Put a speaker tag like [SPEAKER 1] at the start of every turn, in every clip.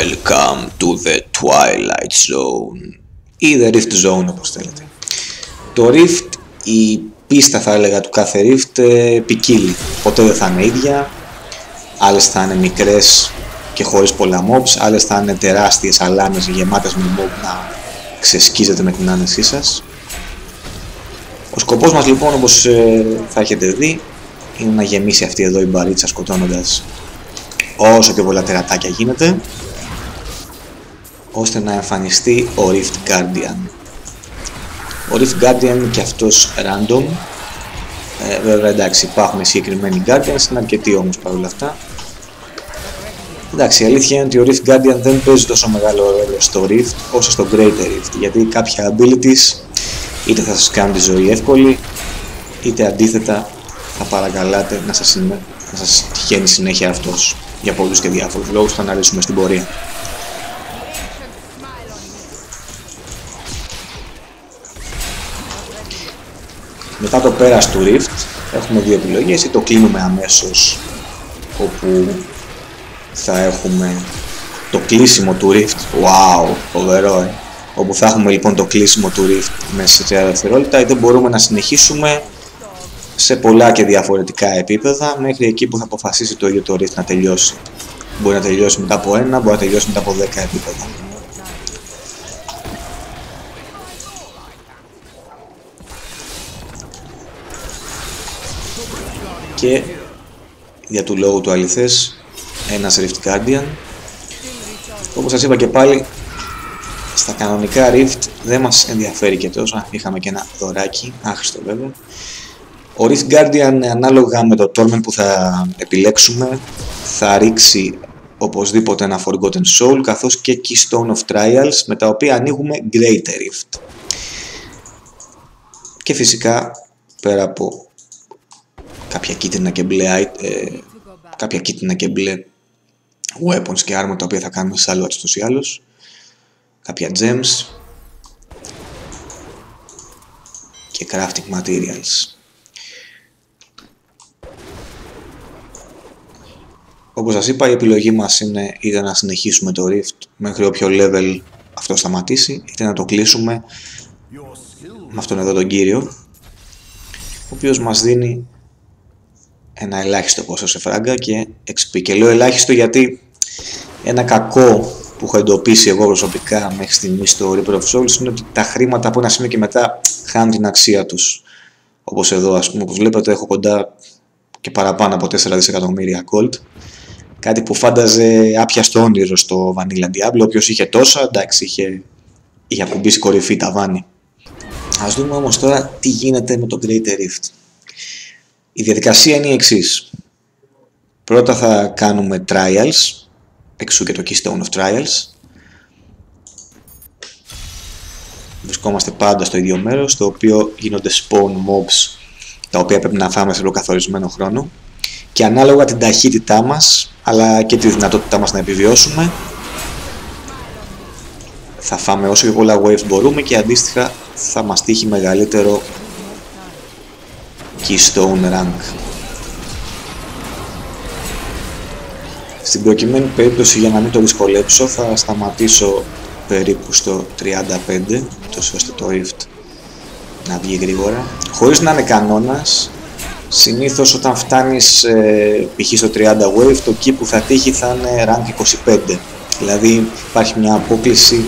[SPEAKER 1] Welcome to the Twilight Zone ή The Rift Zone, όπως θέλετε. Το Rift, η πίστα θα έλεγα του κάθε Rift ποικίλει. Ποτέ δεν θα είναι ίδια. Άλλες θα είναι μικρές και χωρίς πολλά mobs, άλλες θα είναι τεράστιες αλάνες γεμάτες με mob να ξεσκίζετε με την άνεσή σας. Ο σκοπός μας λοιπόν, όπως θα έχετε δει, είναι να γεμίσει αυτή εδώ η μπαρίτσα σκοτώνοντας όσο και πολλά τερατάκια γίνεται, ώστε να εμφανιστεί ο Rift Guardian. Ο Rift Guardian είναι και αυτός random. Βέβαια εντάξει, υπάρχουν συγκεκριμένοι Guardians, είναι αρκετοί όμως παρόλα αυτά. Εντάξει, η αλήθεια είναι ότι ο Rift Guardian δεν παίζει τόσο μεγάλο ρόλο στο Rift όσο στο Greater Rift, γιατί κάποια abilities είτε θα σας κάνουν τη ζωή εύκολη, είτε αντίθετα θα παρακαλάτε να σας τυχαίνει συνέχεια αυτός, για πολλούς και διάφορους λόγους που θα αναλύσουμε στην πορεία. Μετά το πέρας του Rift έχουμε δύο επιλογές: ή το κλείνουμε αμέσως, όπου θα έχουμε το κλείσιμο του Rift. Wow, φοβερό, όπου θα έχουμε λοιπόν το κλείσιμο του Rift μέσα σε 30 δευτερόλεπτα, είτε μπορούμε να συνεχίσουμε σε πολλά και διαφορετικά επίπεδα μέχρι εκεί που θα αποφασίσει το ίδιο το Rift να τελειώσει. Μπορεί να τελειώσει μετά από 1, μπορεί να τελειώσει μετά από 10 επίπεδα. Και για του λόγου του αληθές, ένας Rift Guardian. Όπως σας είπα και πάλι, στα κανονικά Rift δεν μας ενδιαφέρει και τόσο. Είχαμε και ένα δωράκι, άχρηστο βέβαια. Ο Rift Guardian, ανάλογα με το Torment που θα επιλέξουμε, θα ρίξει οπωσδήποτε ένα Forgotten Soul, καθώς και Keystone of Trials, με τα οποία ανοίγουμε Greater Rift. Και φυσικά, πέρα από κάποια κίτρινα και μπλε weapons και armor, τα οποία θα κάνουμε salvage τους ή άλλους, κάποια gems και crafting materials. Όπως σας είπα, η επιλογή μας είναι είτε να συνεχίσουμε το Rift μέχρι όποιο level αυτό σταματήσει, είτε να το κλείσουμε με αυτόν εδώ τον κύριο, ο οποίος μας δίνει ένα ελάχιστο ποσό σε φράγκα και XP. Και λέω ελάχιστο γιατί ένα κακό που έχω εντοπίσει εγώ προσωπικά μέχρι στιγμής στο Reaper of Souls είναι ότι τα χρήματα από ένα σημείο και μετά χάνουν την αξία τους. Όπως εδώ, ας πούμε, όπως βλέπετε, έχω κοντά και παραπάνω από 4 δισεκατομμύρια gold. Κάτι που φάνταζε άπιαστο όνειρο στο Vanilla Diablo. Όποιος είχε τόσα, εντάξει, είχε ακουμπήσει κορυφή ταβάνι. Ας δούμε όμως τώρα τι γίνεται με το Greater Rift. Η διαδικασία είναι η εξής. Πρώτα θα κάνουμε trials, εξού και το Keystone of Trials. Βρισκόμαστε πάντα στο ίδιο μέρος, στο οποίο γίνονται spawn mobs, τα οποία πρέπει να φάμε σε προκαθορισμένο χρόνο. Και ανάλογα την ταχύτητά μας, αλλά και τη δυνατότητά μας να επιβιώσουμε, θα φάμε όσο και πολλά waves μπορούμε και αντίστοιχα θα μας τύχει μεγαλύτερο Keystone Rank. Στην προκειμένη περίπτωση, για να μην το δυσκολέψω, θα σταματήσω περίπου στο 35, τόσο ώστε το Rift να βγει γρήγορα. Χωρίς να είναι κανόνας, συνήθως όταν φτάνεις π.χ. στο 30 wave, το key που θα τύχει θα είναι rank 25. Δηλαδή υπάρχει μια απόκληση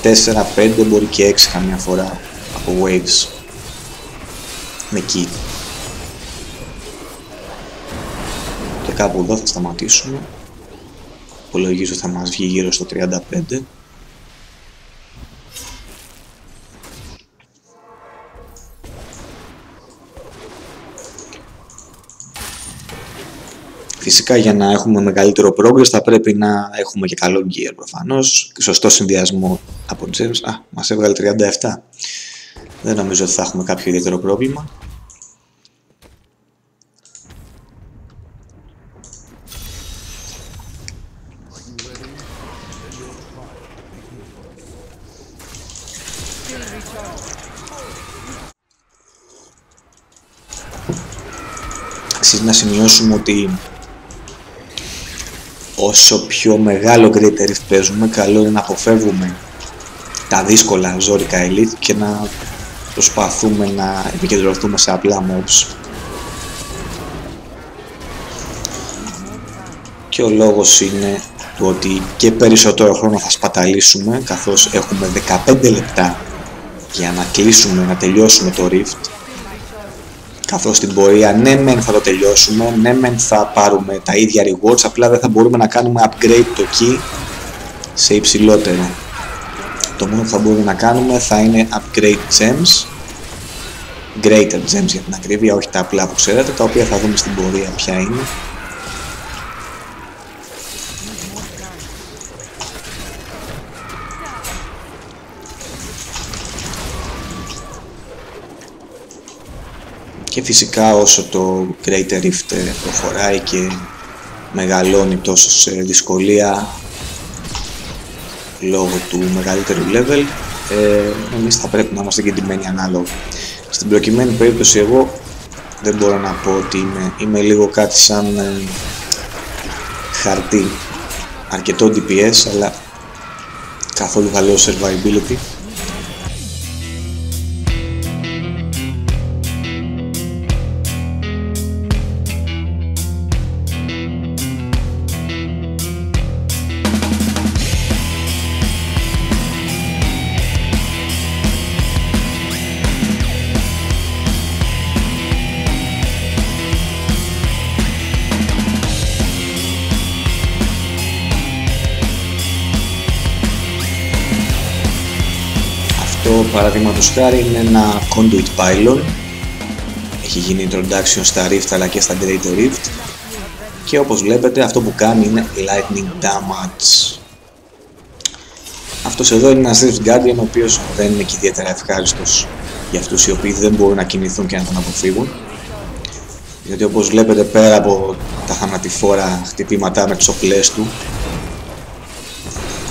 [SPEAKER 1] 4, 5, μπορεί και 6 καμιά φορά από waves με key. Και κάπου εδώ θα σταματήσουμε. Υπολογίζω θα μας βγει γύρω στο 35. Φυσικά για να έχουμε μεγαλύτερο progress θα πρέπει να έχουμε και καλό gear προφανώς και σωστό συνδυασμό από gems. Μας έβγαλε 37. Δεν νομίζω ότι θα έχουμε κάποιο ιδιαίτερο πρόβλημα. Αξίζει να σημειώσουμε ότι όσο πιο μεγάλο Greater Rift παίζουμε, καλό είναι να αποφεύγουμε τα δύσκολα ζόρικα elite και να προσπαθούμε να επικεντρωθούμε σε απλά mobs. Και ο λόγος είναι του ότι και περισσότερο χρόνο θα σπαταλήσουμε, καθώς έχουμε 15 λεπτά για να κλείσουμε, να τελειώσουμε το Rift, καθώς στην πορεία ναι μεν θα το τελειώσουμε, ναι μεν θα πάρουμε τα ίδια rewards, απλά δεν θα μπορούμε να κάνουμε upgrade το key σε υψηλότερο. Το μόνο που θα μπορούμε να κάνουμε θα είναι upgrade gems, greater gems για την ακρίβεια, όχι τα απλά που ξέρετε, τα οποία θα δούμε στην πορεία ποια είναι. Και φυσικά όσο το Greater Rift προχωράει και μεγαλώνει τόσο σε δυσκολία λόγω του μεγαλύτερου level, εμείς θα πρέπει να είμαστε κεντυμένοι ανάλογα. Στην προκειμένη περίπτωση εγώ δεν μπορώ να πω ότι είμαι λίγο κάτι σαν χαρτί, αρκετό DPS αλλά καθόλου καλό survivability. Αυτό παραδείγματος χάρη είναι ένα conduit pylon, έχει γίνει introduction στα Rift αλλά και στα Greater Rift και όπως βλέπετε αυτό που κάνει είναι lightning damage. Αυτός εδώ είναι ένας Rift Guardian ο οποίος δεν είναι και ιδιαίτερα ευχάριστος για αυτούς οι οποίοι δεν μπορούν να κινηθούν και να τον αποφύγουν, γιατί όπως βλέπετε πέρα από τα θανατηφόρα χτυπήματά με τις οπλές του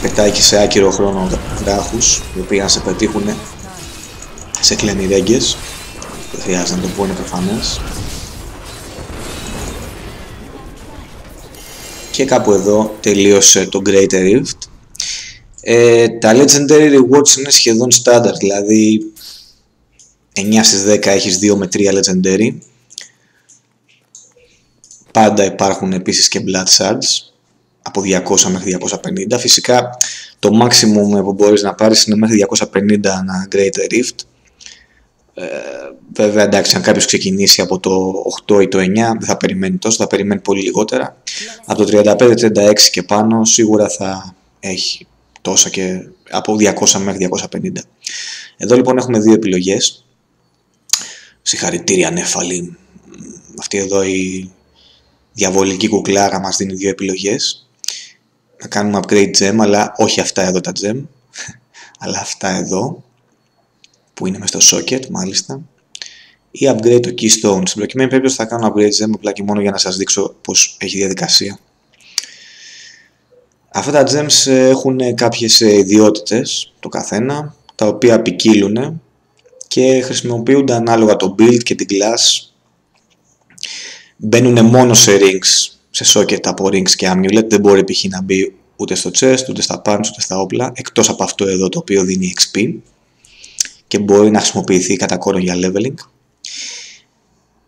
[SPEAKER 1] πετάει και σε άκυρο χρόνο βράχους οι οποίοι αν σε πετύχουν σε κλαίνει ρέγγες, δεν χρειάζεται να το πω, είναι προφανές. Και κάπου εδώ τελείωσε το Greater Rift. Τα Legendary Rewards είναι σχεδόν standard, δηλαδή 9 στις 10 έχεις 2 με 3 Legendary. Πάντα υπάρχουν επίσης και Blood Shards από 200 μέχρι 250. Φυσικά το maximum που μπορείς να πάρεις είναι μέχρι 250 ένα Greater Rift. Βέβαια εντάξει, αν κάποιος ξεκινήσει από το 8 ή το 9 δεν θα περιμένει τόσο, θα περιμένει πολύ λιγότερα. Από το 35-36 και πάνω σίγουρα θα έχει τόσα και από 200 μέχρι 250. Εδώ λοιπόν έχουμε δύο επιλογές. Συγχαρητήρια Νέφαλη. Αυτή εδώ η διαβολική κουκλάρα μας δίνει δύο επιλογές. Να κάνουμε upgrade gem, αλλά όχι αυτά εδώ τα gem, αλλά αυτά εδώ που είναι μες στο socket μάλιστα, ή upgrade το keystone. Στην προκειμένη περίπτωση θα κάνω upgrade gem απλά και μόνο για να σας δείξω πως έχει διαδικασία. Αυτά τα gems έχουν κάποιες ιδιότητες το καθένα, τα οποία ποικίλουν και χρησιμοποιούνται ανάλογα το build και την class. Μπαίνουν μόνο σε rings, σε socket από rings και amulet, δεν μπορεί π.χ. να μπει ούτε στο chest, ούτε στα punch, ούτε στα όπλα, εκτός από αυτό εδώ το οποίο δίνει XP και μπορεί να χρησιμοποιηθεί κατά κόρο για leveling.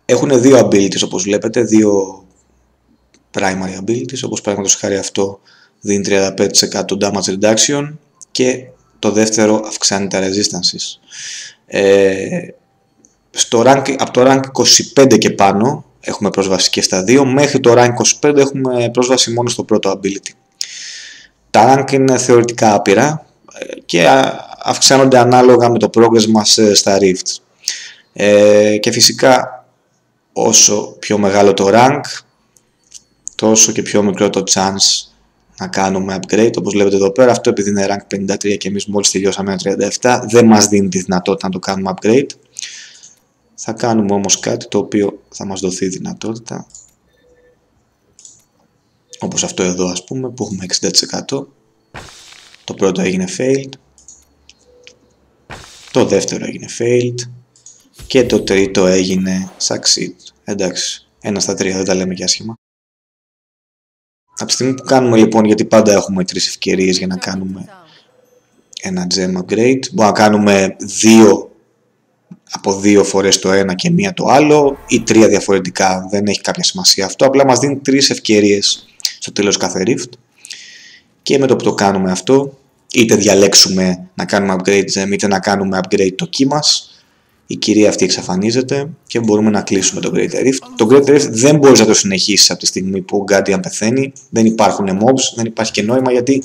[SPEAKER 1] Έχουν δύο abilities όπως βλέπετε, δύο primary abilities, όπως παραδείγματος χάρη αυτό δίνει 35% damage reduction και το δεύτερο αυξάνει τα resistances. Από το rank 25 και πάνω έχουμε πρόσβαση και στα δύο, μέχρι το rank 25 έχουμε πρόσβαση μόνο στο πρώτο ability. Τα rank είναι θεωρητικά άπειρα και αυξάνονται ανάλογα με το progress μας στα Rift. Και φυσικά όσο πιο μεγάλο το rank, τόσο και πιο μικρό το chance να κάνουμε upgrade. Όπως βλέπετε εδώ πέρα, αυτό επειδή είναι rank 53 και εμείς μόλις τελειώσαμε ένα 37, δεν μας δίνει τη δυνατότητα να το κάνουμε upgrade. Θα κάνουμε όμως κάτι το οποίο θα μας δοθεί δυνατότητα, όπως αυτό εδώ ας πούμε που έχουμε 60%. Το πρώτο έγινε failed, το δεύτερο έγινε failed και το τρίτο έγινε succeed. Εντάξει, 1 στα 3 δεν τα λέμε και άσχημα. Από τη στιγμή που κάνουμε λοιπόν, γιατί πάντα έχουμε 3 ευκαιρίες για να κάνουμε ένα gem upgrade, μπορούμε να κάνουμε 2 από 2 φορές το ένα και 1 το άλλο ή 3 διαφορετικά, δεν έχει κάποια σημασία αυτό, απλά μας δίνει 3 ευκαιρίες στο τέλος κάθε rift και με το που το κάνουμε αυτό, είτε διαλέξουμε να κάνουμε upgrade gem είτε να κάνουμε upgrade το key μας, η κυρία αυτή εξαφανίζεται και μπορούμε να κλείσουμε το Great Rift. Το Great Rift δεν μπορείς να το συνεχίσεις από τη στιγμή που ο Guardian πεθαίνει, δεν υπάρχουν mobs, δεν υπάρχει και νόημα γιατί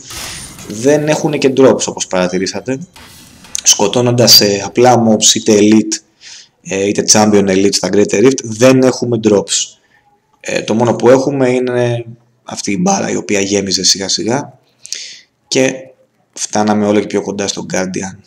[SPEAKER 1] δεν έχουν και drops όπως παρατηρήσατε. Σκοτώνοντας απλά mobs είτε elite είτε champion elite στα Great Rift δεν έχουμε drops. Το μόνο που έχουμε είναι αυτή η μπάρα η οποία γέμιζε σιγά σιγά και φτάναμε όλο και πιο κοντά στο Guardian.